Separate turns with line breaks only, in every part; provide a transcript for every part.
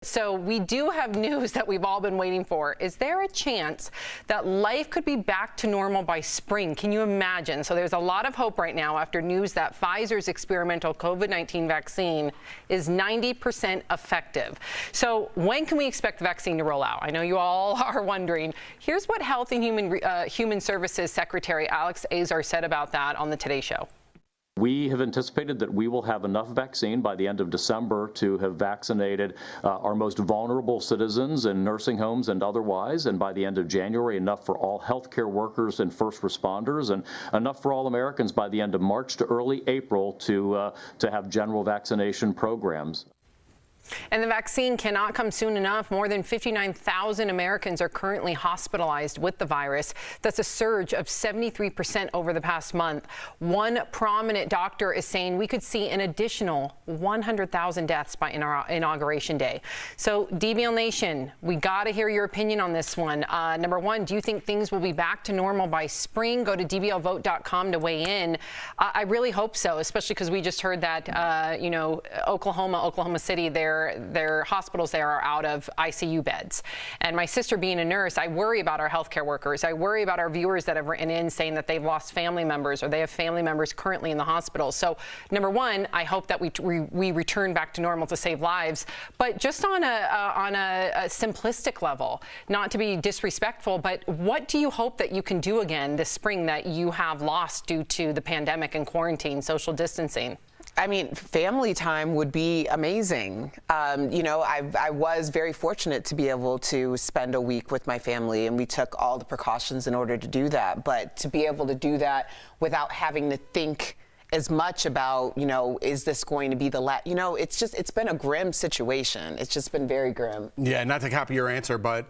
So we do have news that we've all been waiting for. Is there a chance that life could be back to normal by spring? Can you imagine? So there's a lot of hope right now after news that Pfizer's experimental COVID-19 vaccine is 90% effective. So when can we expect the vaccine to roll out? I know you all are wondering. Here's what Health and Human Services Secretary Alex Azar said about that on the Today Show.
We have anticipated that we will have enough vaccine by the end of December to have vaccinated our most vulnerable citizens in nursing homes and otherwise, and by the end of January, enough for all healthcare workers and first responders, and enough for all Americans by the end of March to early April to have general vaccination programs.
And the vaccine cannot come soon enough. More than 59,000 Americans are currently hospitalized with the virus. That's a surge of 73% over the past month. One prominent doctor is saying we could see an additional 100,000 deaths by Inauguration Day. So, DBL Nation, we got to hear your opinion on this one. Number one, do you think things will be back to normal by spring? Go to dblvote.com to weigh in. I really hope so, especially because we just heard that, Oklahoma City, their hospitals there are out of ICU beds. And my sister being a nurse, I worry about our healthcare workers. I worry about our viewers that have written in saying that they've lost family members or they have family members currently in the hospital. So number one, I hope that we return back to normal to save lives. But just on a simplistic level, not to be disrespectful, but what do you hope that you can do again this spring that you have lost due to the pandemic and quarantine, social distancing?
I mean, family time would be amazing. I was very fortunate to be able to spend a week with my family, and we took all the precautions in order to do that. But to be able to do that without having to think as much about, is this going to be the last? It's been a grim situation. It's just been very grim.
Yeah, not to copy your answer, but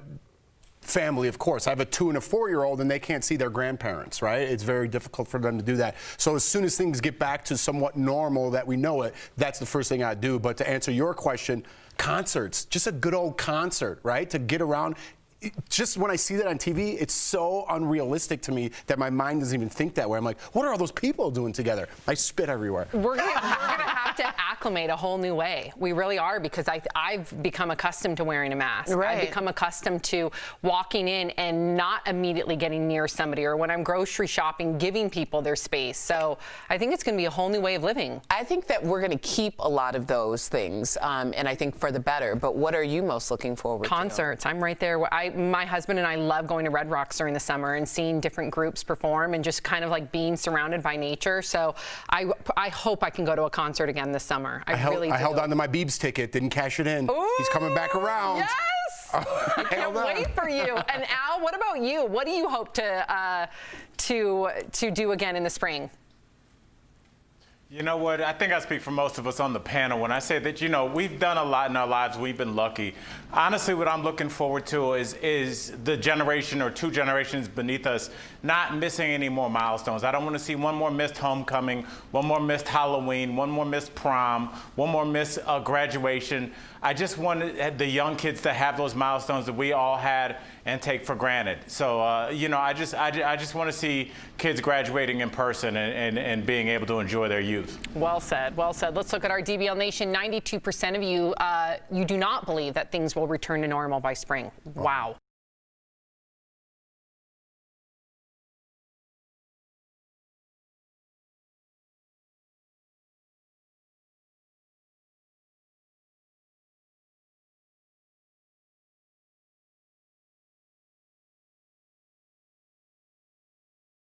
family, of course. I have a 2- and 4-year-old, and they can't see their grandparents, right? It's very difficult for them to do that. So as soon as things get back to somewhat normal that we know it, that's the first thing I do. But to answer your question, concerts, just a good old concert, right? To get around. Just when I see that on TV, it's so unrealistic to me that my mind doesn't even think that way. I'm like, what are all those people doing together? I spit everywhere.
We're gonna have to acclimate a whole new way. We really are, because I've become accustomed to wearing a mask.
Right.
I've become accustomed to walking in and not immediately getting near somebody, or when I'm grocery shopping, giving people their space. So I think it's gonna be a whole new way of living.
I think that we're gonna keep a lot of those things, and I think for the better. But what are you most looking forward to?
Concerts. I'm right there. My husband and I love going to Red Rocks during the summer and seeing different groups perform and just kind of like being surrounded by nature. So I hope I can go to a concert again this summer. I held
on to my Biebs ticket, didn't cash it in.
Ooh,
he's coming back around.
Yes! I can't wait for you. And Al, what about you? What do you hope to do again in the spring?
You know what? I think I speak for most of us on the panel when I say that, we've done a lot in our lives. We've been lucky. Honestly, what I'm looking forward to is the generation or 2 generations beneath us not missing any more milestones. I don't want to see one more missed homecoming, one more missed Halloween, one more missed prom, one more missed graduation. I just want the young kids to have those milestones that we all had and take for granted. So, I just want to see kids graduating in person and being able to enjoy their youth.
Well said. Well said. Let's look at our DBL Nation. 92% of you, you do not believe that things will return to normal by spring. Wow.